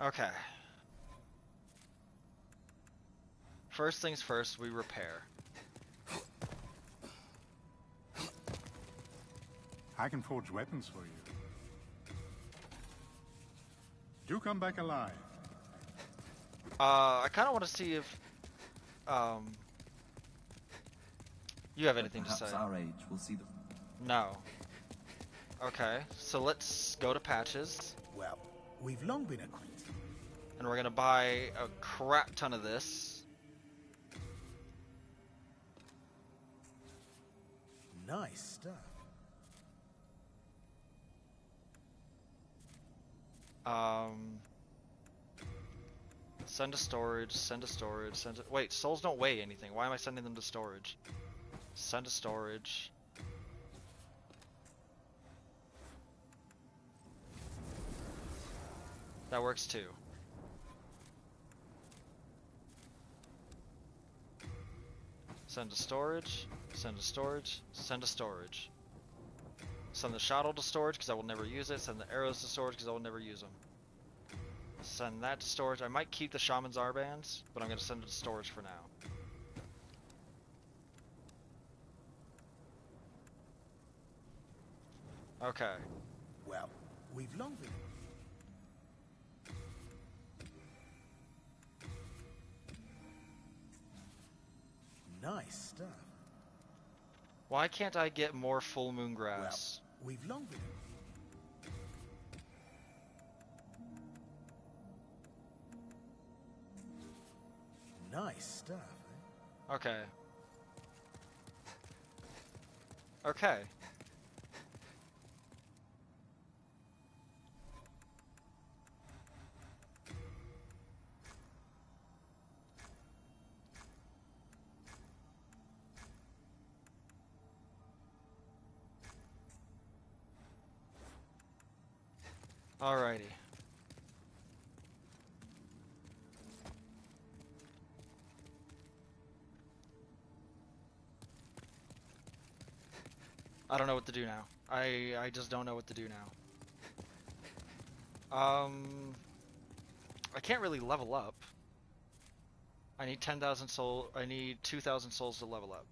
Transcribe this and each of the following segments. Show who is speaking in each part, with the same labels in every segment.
Speaker 1: Okay. First things first, we repair.
Speaker 2: I can forge weapons for you. Do come back alive.
Speaker 1: I kind of want to see if you have anything to say.
Speaker 3: Perhaps our age will see them.
Speaker 1: No. Okay, so let's go to patches.
Speaker 4: Well, we've long been acquainted.
Speaker 1: And we're gonna buy a crap ton of this.
Speaker 4: Nice stuff.
Speaker 1: Send to storage, send to storage, send to... Wait, souls don't weigh anything. Why am I sending them to storage? Send to storage. That works too. Send to storage, send to storage, send to storage. Send the shuttle to storage because I will never use it. Send the arrows to storage because I will never use them. Send that to storage. I might keep the shaman's armbands, but I'm going to send it to storage for now. Okay.
Speaker 4: Well, we've long been. Nice stuff.
Speaker 1: Why can't I get more full moon grass?
Speaker 4: Well, we've long been. Nice stuff. Eh?
Speaker 1: Okay. Okay. Alrighty. I don't know what to do now. I just don't know what to do now. I can't really level up. I need 10,000 soul. I need 2,000 souls to level up.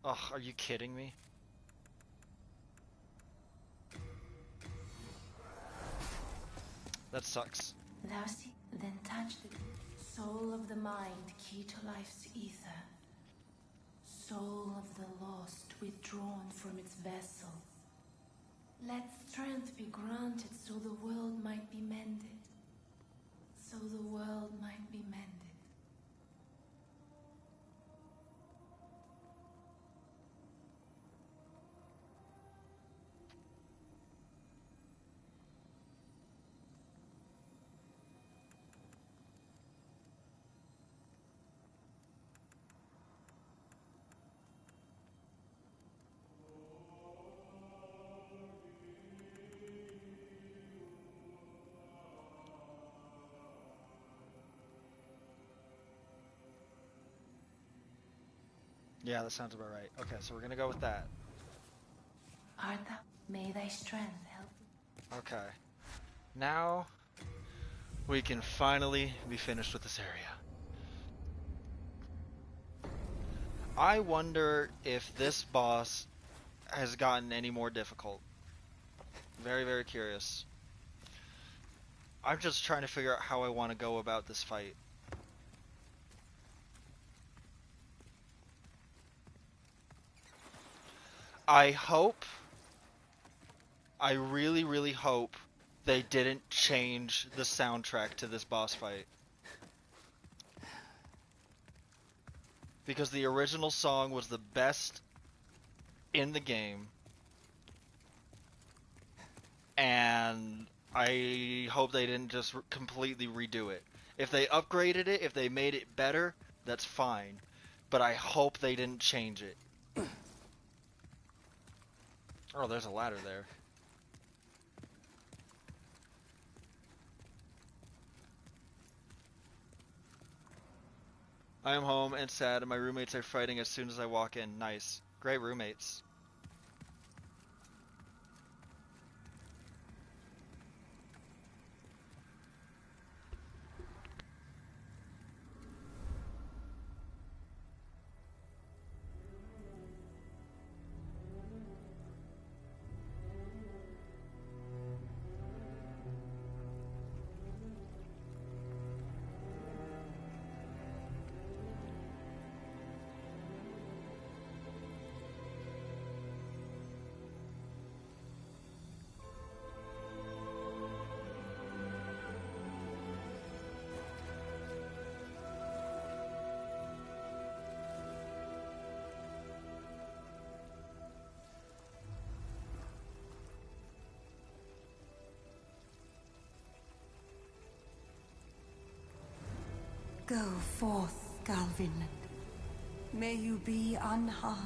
Speaker 1: Ugh, are you kidding me? That sucks.
Speaker 5: Thou see, then touch the soul of the mind, key to life's ether. Soul of the lost, withdrawn from its vessel. Let strength be granted so the world might be mended. So the world might be mended.
Speaker 1: Yeah, that sounds about right. Okay, so we're gonna go with that.
Speaker 5: Art thou? May thy strength help.
Speaker 1: Okay. Now we can finally be finished with this area. I wonder if this boss has gotten any more difficult. Very, very curious. I'm just trying to figure out how I want to go about this fight. I really, really hope they didn't change the soundtrack to this boss fight. Because the original song was the best in the game. And I hope they didn't just completely redo it. If they upgraded it, if they made it better, that's fine. But I hope they didn't change it. Oh, there's a ladder there. I am home and sad, and my roommates are fighting as soon as I walk in. Nice. Great roommates.
Speaker 5: Go forth, Galvin. May you be unharmed.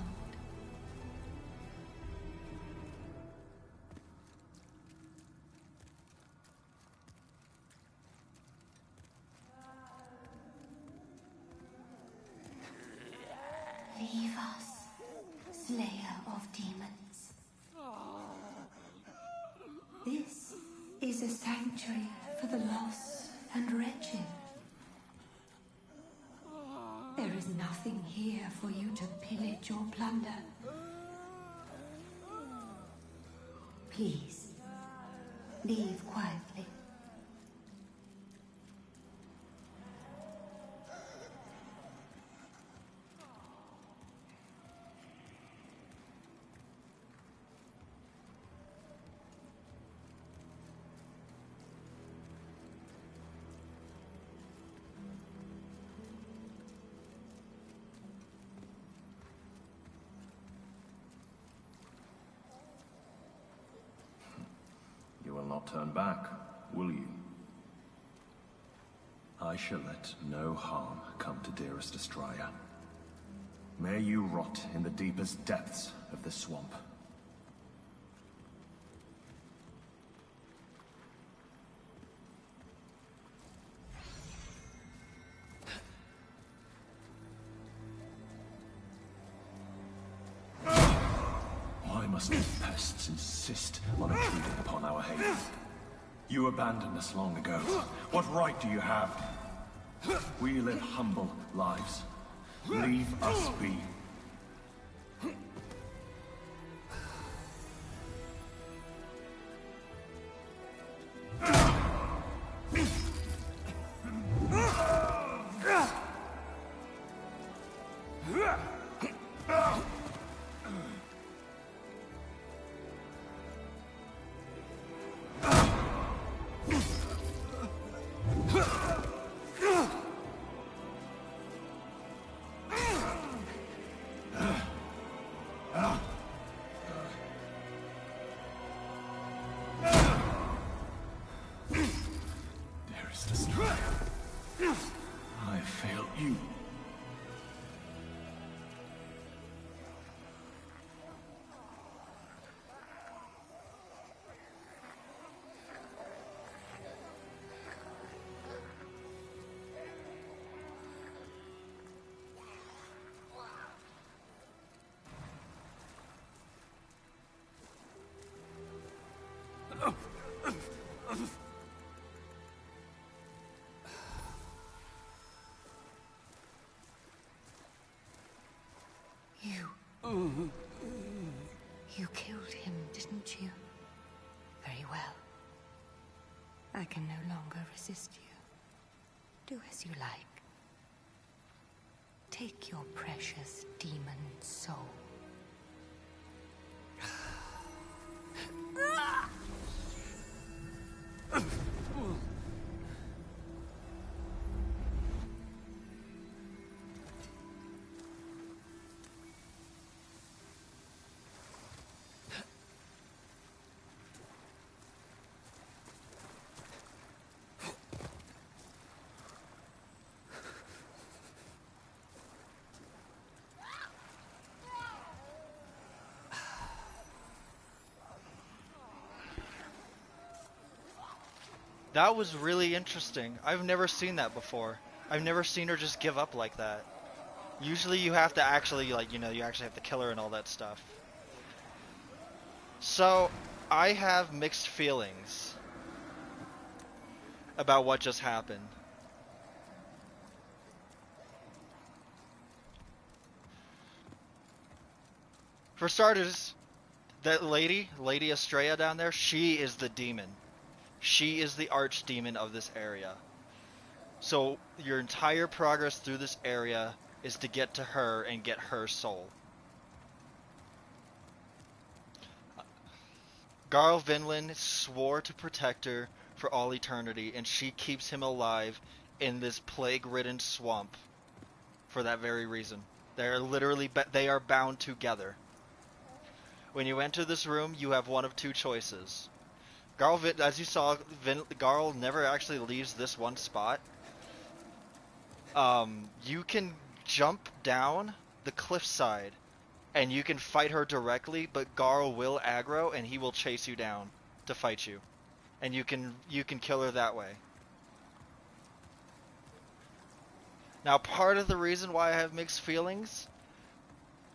Speaker 5: Leave us, Slayer of Demons. This is a sanctuary for the lost and wretched. There is nothing here for you to pillage or plunder. Please, leave quietly.
Speaker 3: You will not turn back, will you? I shall let no harm come to dearest Estraya. May you rot in the deepest depths of this swamp. Why must these pests insist on intruding upon our haven? You abandoned us long ago. What right do you have? We live humble lives. Leave us be. I failed you.
Speaker 5: You killed him, didn't you? Very well. I can no longer resist you. Do as you like. Take your precious demon soul.
Speaker 1: That was really interesting. I've never seen that before. I've never seen her just give up like that. Usually you have to actually, like, you know, you actually have to kill her and all that stuff. So, I have mixed feelings about what just happened. For starters, that lady, Lady Estrella down there, she is the demon. She is the archdemon of this area. So your entire progress through this area is to get to her and get her soul. Garl Vinland swore to protect her for all eternity, and she keeps him alive in this plague-ridden swamp for that very reason. They're literally they are bound together. When you enter this room, you have one of two choices. As you saw, Garl never actually leaves this one spot. You can jump down the cliffside, and you can fight her directly, but Garl will aggro, and he will chase you down to fight you. And you can kill her that way. Now, part of the reason why I have mixed feelings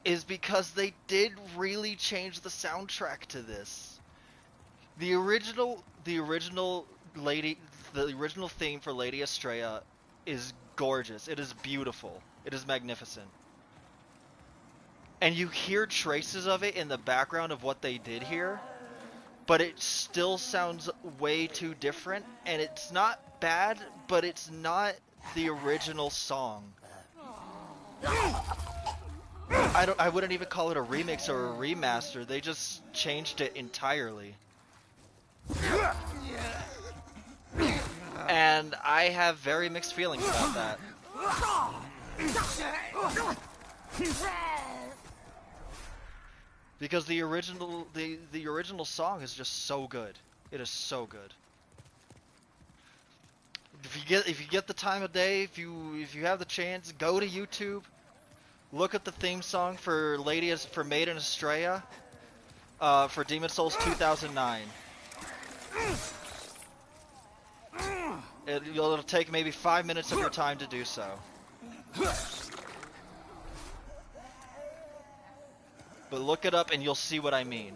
Speaker 1: is because they did really change the soundtrack to this. The original theme for Lady Estrella is gorgeous. It is beautiful. It is magnificent. And you hear traces of it in the background of what they did here, but it still sounds way too different, and it's not bad, but it's not the original song. I wouldn't even call it a remix or a remaster. They just changed it entirely. And I have very mixed feelings about that. Because the original song is just so good. It is so good. If you get the time of day, if you have the chance, go to YouTube. Look at the theme song for Maiden Estrella, for Demon Souls 2009. It'll take maybe 5 minutes of your time to do so. But look it up and you'll see what I mean.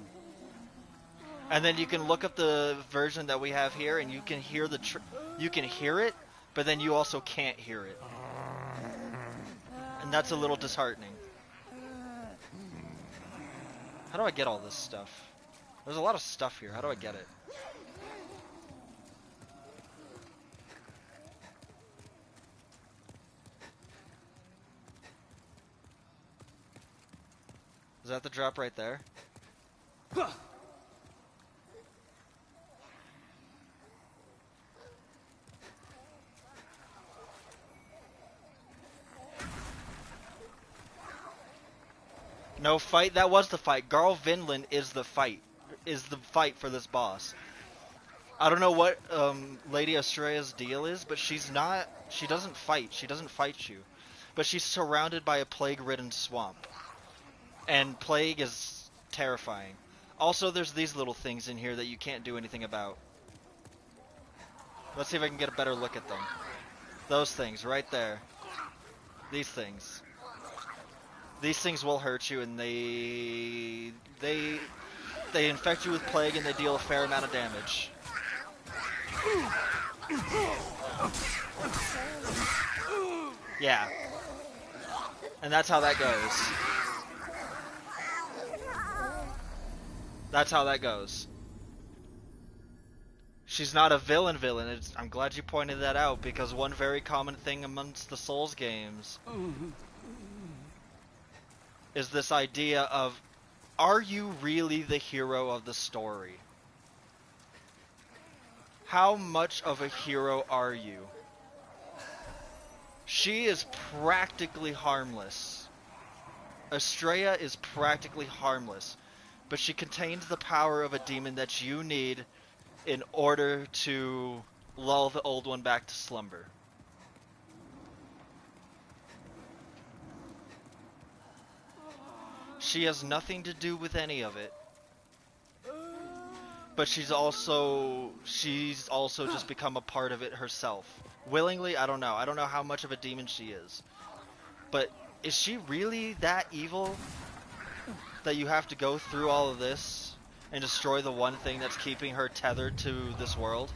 Speaker 1: And then you can look up the version that we have here, and you can hear you can hear it, but then you also can't hear it. And that's a little disheartening. How do I get all this stuff? There's a lot of stuff here. How do I get it? Is that the drop right there? No fight? That was the fight. Garl Vinland is the fight. Is the fight for this boss. I don't know what Lady Estrella's deal is, but she doesn't fight. She doesn't fight you. But she's surrounded by a plague-ridden swamp. And plague is terrifying. Also, there's these little things in here that you can't do anything about. Let's see if I can get a better look at them. Those things right there. These things. These things will hurt you, and they infect you with plague, and they deal a fair amount of damage. Yeah. And that's how that goes. That's how that goes. She's not a villain. I'm glad you pointed that out, because one very common thing amongst the Souls games is this idea of, are you really the hero of the story? How much of a hero are you? She is practically harmless. Estrella is practically harmless, but she contains the power of a demon that you need in order to lull the old one back to slumber. She has nothing to do with any of it. but she's also just become a part of it herself. Willingly, I don't know. I don't know how much of a demon she is. But is she really that evil that you have to go through all of this and destroy the one thing that's keeping her tethered to this world?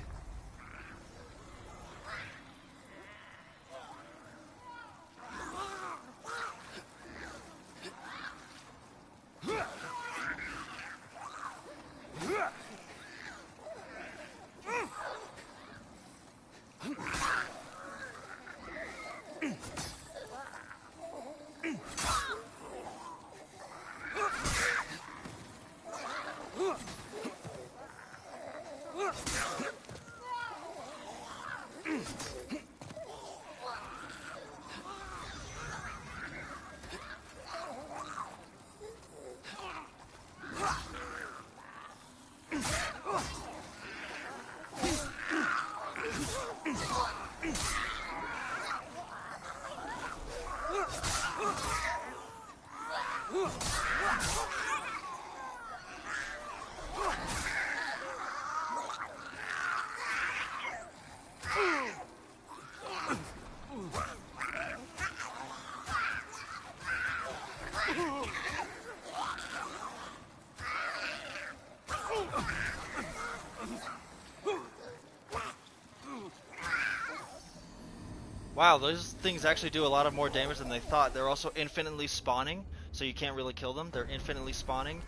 Speaker 1: Wow, those things actually do a lot of more damage than they thought. They're also infinitely spawning, so you can't really kill them. They're infinitely spawning,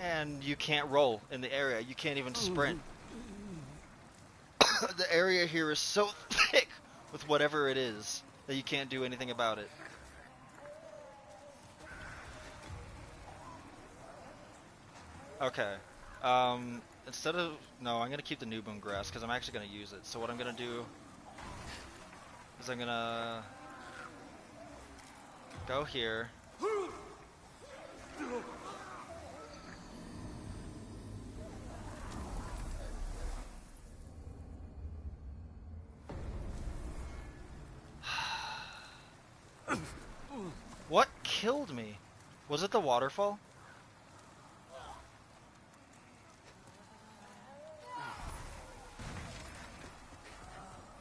Speaker 1: and you can't roll in the area. You can't even sprint. The area here is so thick with whatever it is that you can't do anything about it. Okay. Instead of... No, I'm going to keep the new boom grass because I'm actually going to use it. So what I'm going to do is I'm going to go here. What killed me? Was it the waterfall?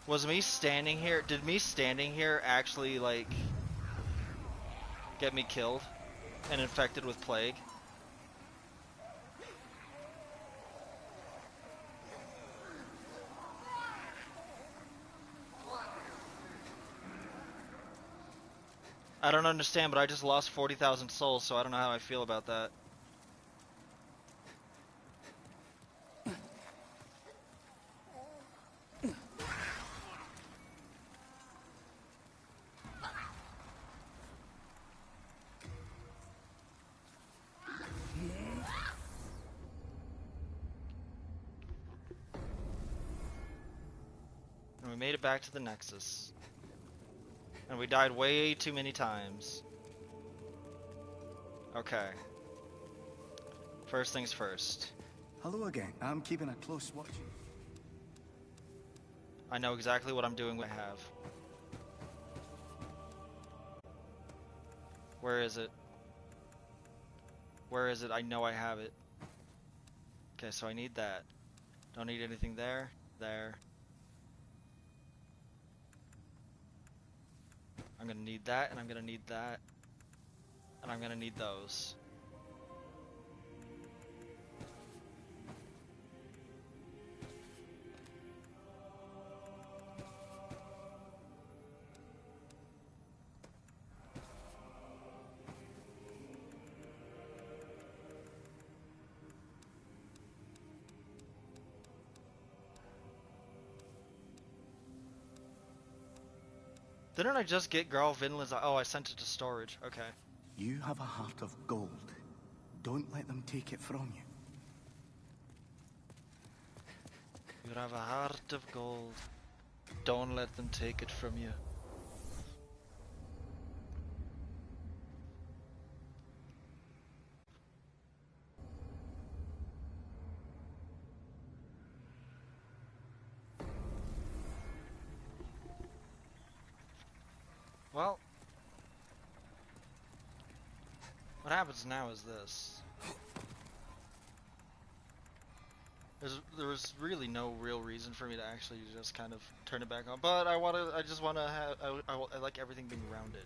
Speaker 1: Was me standing here, did me standing here actually, like, get me killed and infected with plague? I don't understand, but I just lost 40,000 souls, so I don't know how I feel about that. And we made it back to the Nexus. And we died way too many times. Okay. First things first.
Speaker 4: Hello again. I'm keeping a close watch.
Speaker 1: I know exactly what I'm doing. I have. Where is it? Where is it? I know I have it. Okay, so I need that. Don't need anything there. There. I'm gonna need that, and I'm gonna need that. And I'm gonna need those. Didn't I just get Garl Vinland's? Oh, I sent it to storage. Okay.
Speaker 4: You have a heart of gold. Don't let them take it from you.
Speaker 1: You have a heart of gold. Don't let them take it from you. Well, what happens now is this. There was really no real reason for me to actually just kind of turn it back on, but I just wanna have, I like everything being rounded.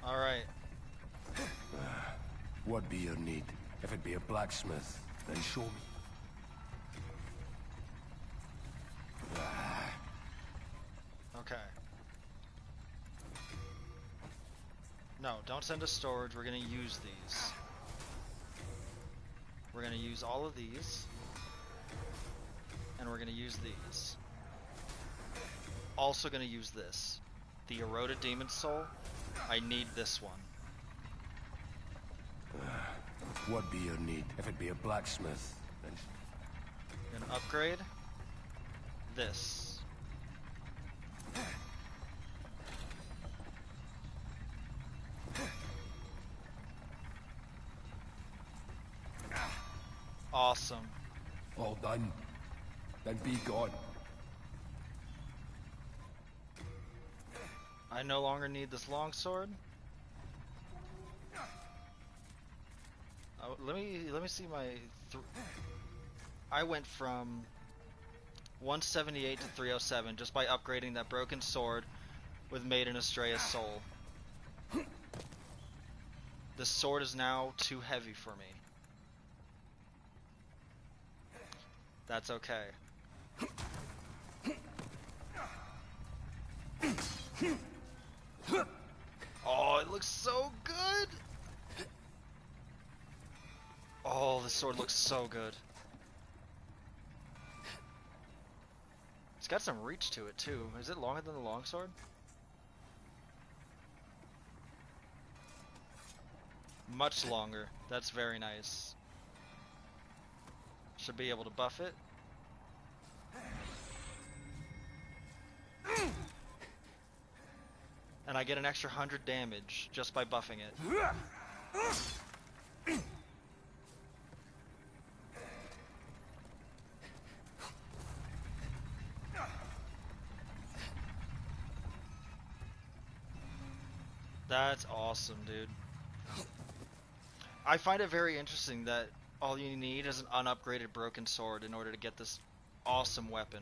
Speaker 1: Alright.
Speaker 6: What be your need? If it be a blacksmith, then show me.
Speaker 1: Okay. No, don't send to storage. We're gonna use these. We're gonna use all of these. And we're gonna use these. Also gonna use this. The Eroded Demon Soul. I need this one.
Speaker 6: What be your need? If it be a blacksmith, then...
Speaker 1: I'm gonna upgrade this. Awesome.
Speaker 6: All done. Then be gone.
Speaker 1: I no longer need this longsword. Let me see my. I went from 178 to 307 just by upgrading that broken sword with Maiden Estrea's soul. This sword is now too heavy for me. That's okay. Oh, it looks so good! Oh, this sword looks so good. It's got some reach to it too. Is it longer than the longsword? Much longer. That's very nice. Should be able to buff it. And I get an extra 100 damage just by buffing it. That's awesome, dude. I find it very interesting that all you need is an unupgraded broken sword in order to get this awesome weapon.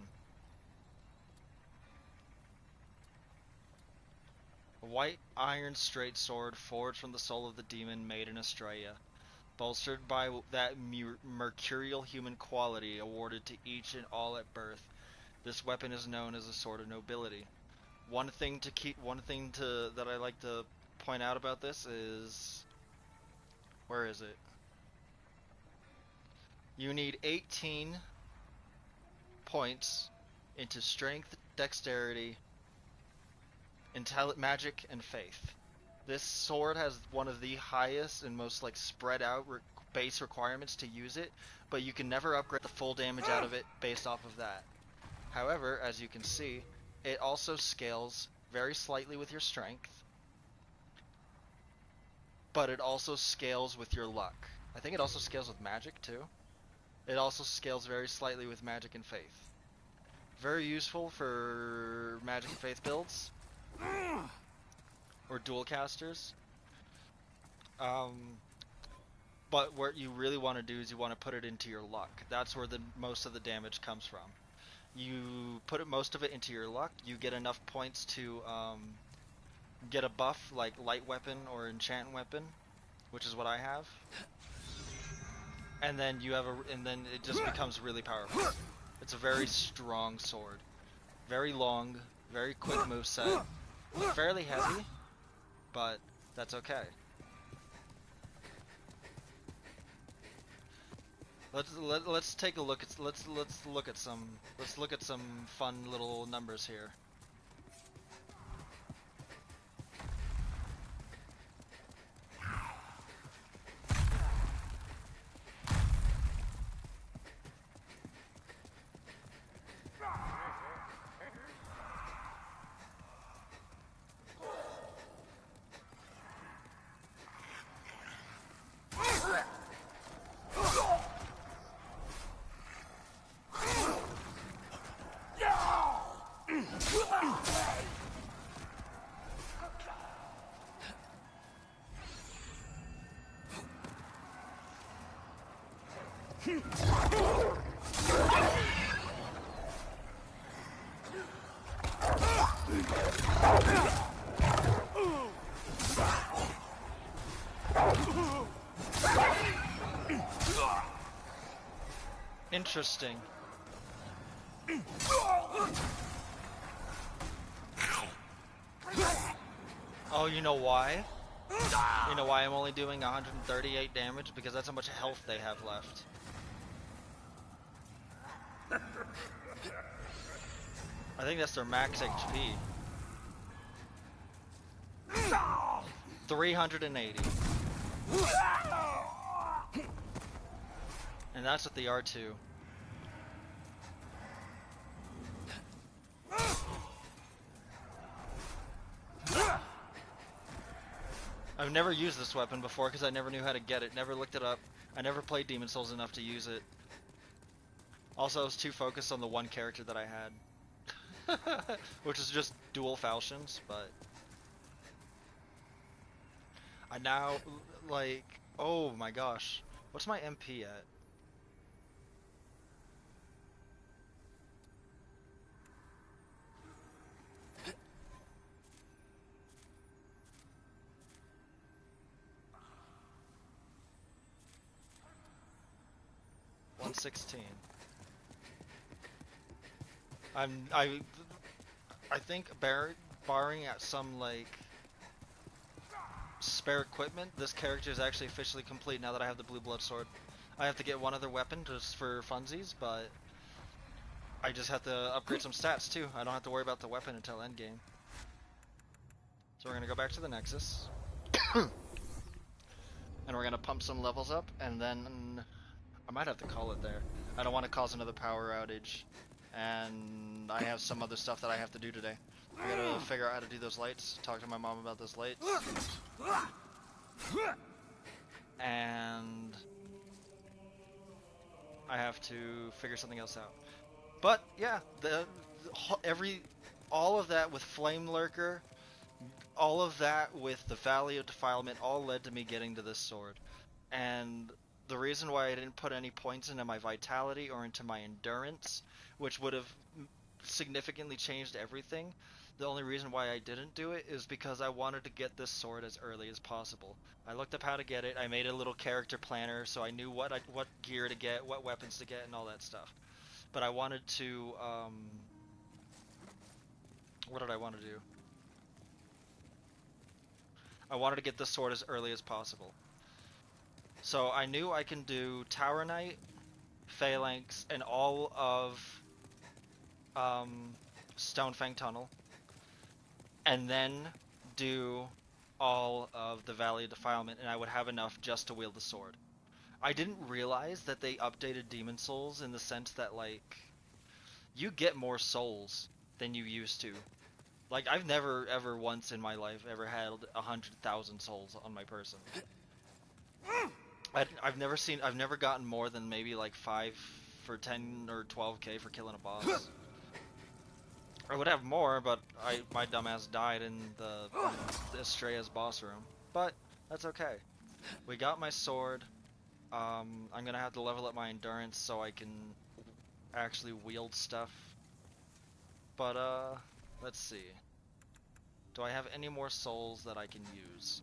Speaker 1: A white iron straight sword forged from the soul of the demon Maiden Estrella, bolstered by that mercurial human quality awarded to each and all at birth. This weapon is known as a sword of nobility. One thing that I like to point out about this is, where is it? You need 18 points into strength, dexterity, magic, and faith. This sword has one of the highest and most spread out base requirements to use it, but you can never upgrade the full damage out of it based off of that. However, as you can see, it also scales very slightly with your strength, but it also scales with your luck. I think it also scales with magic too. It also scales very slightly with magic and faith. Very useful for magic and faith builds. Or dual casters. But what you really want to do is you want to put it into your luck. That's where most of the damage comes from. You put most of it into your luck, you get enough points to get a buff like light weapon or enchant weapon, which is what I have. And then then it just becomes really powerful. It's a very strong sword. Very long, very quick moveset. Fairly heavy, but that's okay. Let's take a look at let's look at some fun little numbers here. Interesting. Oh, you know why? You know why I'm only doing 138 damage? Because that's how much health they have left. I think that's their max HP. 380. And that's with the R2. I've never used this weapon before because I never knew how to get it, never looked it up. I never played Demon Souls enough to use it. Also, I was too focused on the one character that I had. Which is just dual falchions, but... I now, like... Oh my gosh. What's my MP at? $116. I think barring at some like spare equipment, this character is actually officially complete now that I have the blue blood sword. I have to get one other weapon just for funsies, but I just have to upgrade some stats too. I don't have to worry about the weapon until endgame. So we're gonna go back to the Nexus. And we're gonna pump some levels up, and then I might have to call it there. I don't want to cause another power outage, and I have some other stuff that I have to do today. I gotta figure out how to do those lights, talk to my mom about those lights, and I have to figure something else out. But yeah, all of that with Flame Lurker, all of that with the Valley of Defilement, all led to me getting to this sword. And the reason why I didn't put any points into my vitality or into my endurance, which would have significantly changed everything, the only reason why I didn't do it is because I wanted to get this sword as early as possible. I looked up how to get it. I made a little character planner so I knew what gear to get, what weapons to get, and all that stuff. But I wanted to, what did I want to do? I wanted to get this sword as early as possible. So I knew I can do Tower Knight, Phalanx, and all of Stonefang Tunnel, and then do all of the Valley of Defilement, and I would have enough just to wield the sword. I didn't realize that they updated Demon Souls in the sense that, like, you get more souls than you used to. Like, I've never ever once in my life ever had 100,000 souls on my person. I've never gotten more than maybe like 5 for 10 or 12k for killing a boss. I would have more, but my dumbass died in the Estrella's boss room. But that's okay. We got my sword. I'm gonna have to level up my endurance so I can actually wield stuff. But let's see. Do I have any more souls that I can use?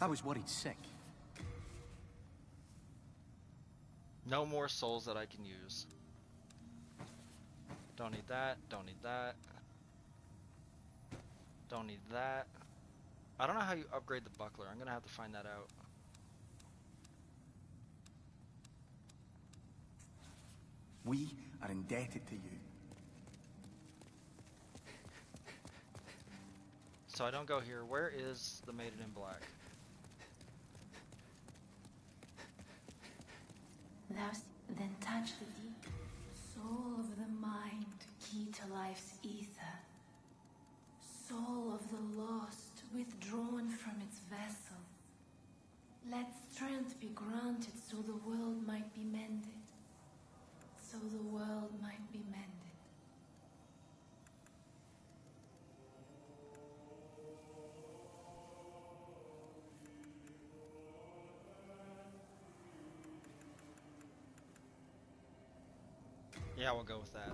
Speaker 4: I was worried sick.
Speaker 1: No more souls that I can use. Don't need that, don't need that. Don't need that. I don't know how you upgrade the buckler. I'm gonna have to find that out.
Speaker 4: We are indebted to you.
Speaker 1: So I don't go here. Where is the Maiden in Black?
Speaker 5: Thou then touch the deep soul of the mind, key to life's ether. Soul of the lost, withdrawn from its vessel. Let strength be granted so the world might be mended. So the world might be mended.
Speaker 1: Yeah, we'll go with that.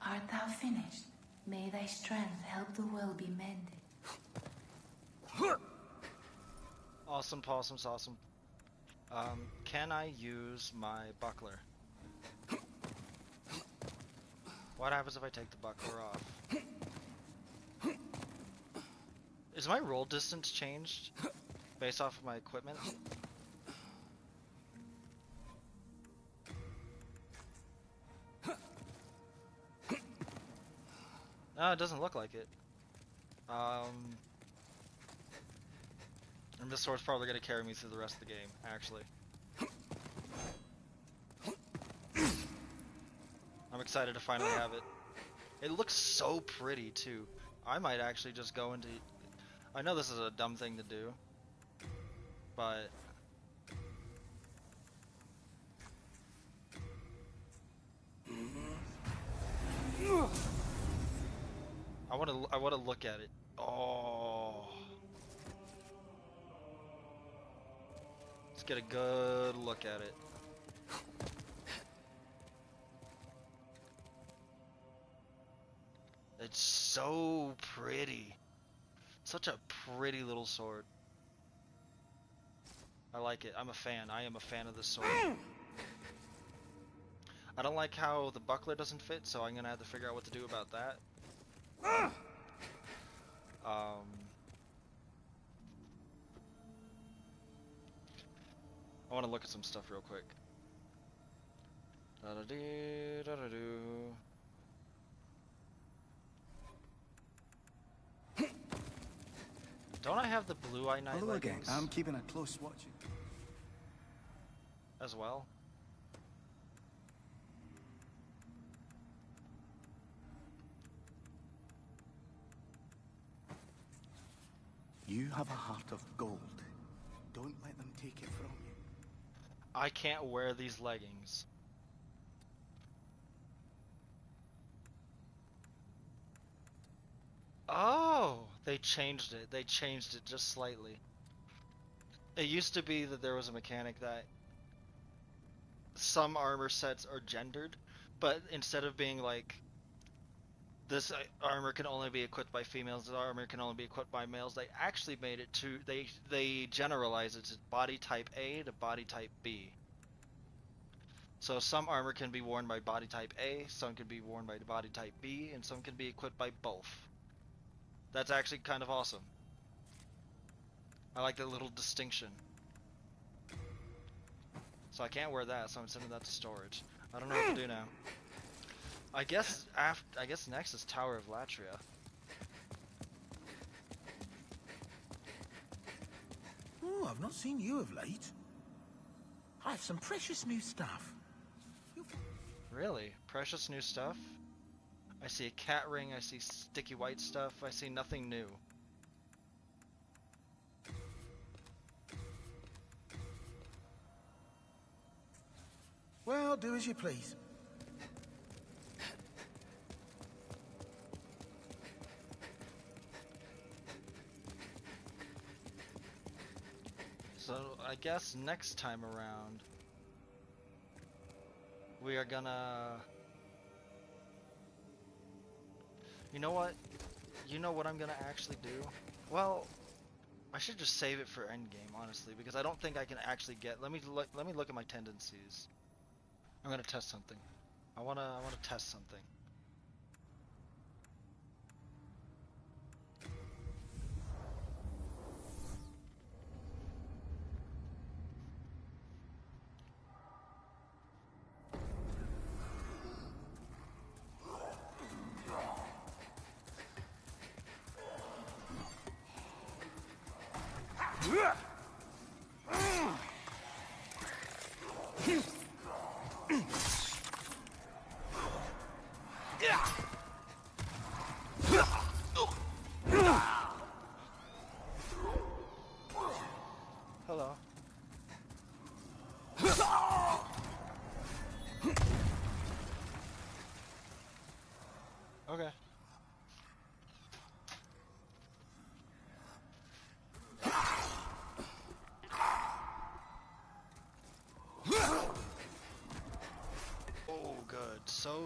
Speaker 5: Art thou finished? May thy strength help the will be mended.
Speaker 1: Awesome, possums, awesome. Can I use my buckler? What happens if I take the buckler off? Is my roll distance changed based off of my equipment? No, it doesn't look like it. And this sword's probably going to carry me through the rest of the game, actually. I'm excited to finally have it. It looks so pretty, too. I might actually just go into... I know this is a dumb thing to do, but... I want to look at it. Oh. Let's get a good look at it. It's so pretty. Such a pretty little sword. I like it. I'm a fan. I am a fan of this sword. I don't like how the buckler doesn't fit, so I'm gonna have to figure out what to do about that. I want to look at some stuff real quick. Da-da-dee, da-da-doo. Don't I have the blue eye night
Speaker 4: Hello again.
Speaker 1: leggings
Speaker 4: I'm keeping a close watch.
Speaker 1: as well?
Speaker 4: You have a heart of gold. Don't let them take it from you.
Speaker 1: I can't wear these leggings. Oh, they changed it. They changed it just slightly. It used to be that there was a mechanic that some armor sets are gendered, but instead of being like this armor can only be equipped by females, this armor can only be equipped by males, they actually made it to they generalize it to body type A to body type B. So some armor can be worn by body type A, some can be worn by body type B, and some can be equipped by both. That's actually kind of awesome. I like that little distinction. So I can't wear that, so I'm sending that to storage. I don't know what to do now. I guess next is Tower of Latria.
Speaker 7: Oh, I've not seen you of late. I have some precious new stuff.
Speaker 1: Really? Precious new stuff? I see a cat ring, I see sticky white stuff, I see nothing new.
Speaker 7: Well, do as you please.
Speaker 1: So I guess next time around we are gonna... You know what? You know what I'm gonna actually do? Well, I should just save it for endgame, honestly, because I don't think I can actually get... Let me look at my tendencies. I'm gonna test something. I wanna test something.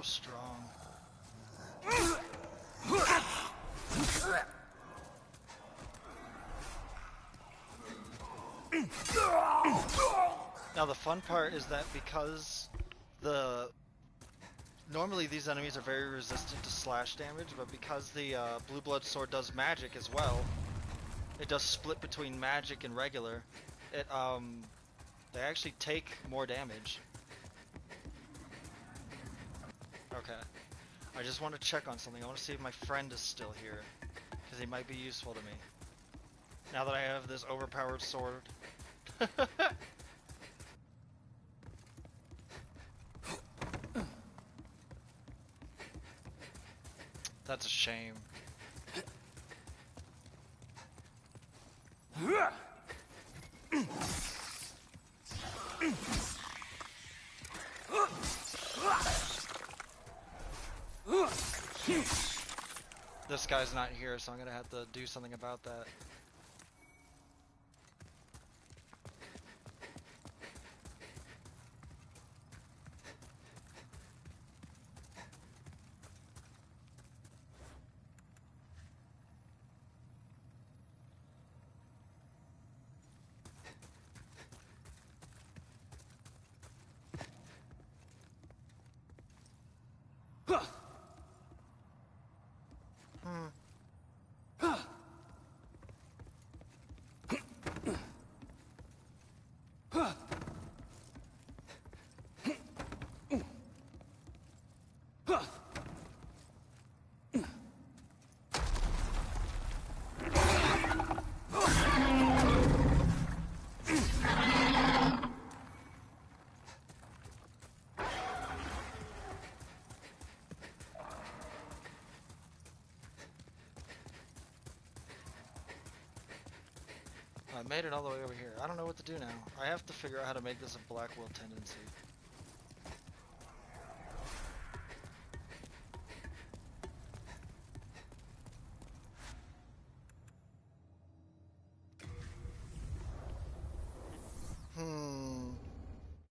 Speaker 1: so strong. Now the fun part is that because normally these enemies are very resistant to slash damage, but because the Blueblood sword does magic as well, it does split between magic and regular. They actually take more damage. Okay. I just want to check on something. I want to see if my friend is still here, because he might be useful to me. Now that I have this overpowered sword. That's a shame. This guy's not here, so I'm gonna have to do something about that. I made it all the way over here. I don't know what to do now. I have to figure out how to make this a black will tendency.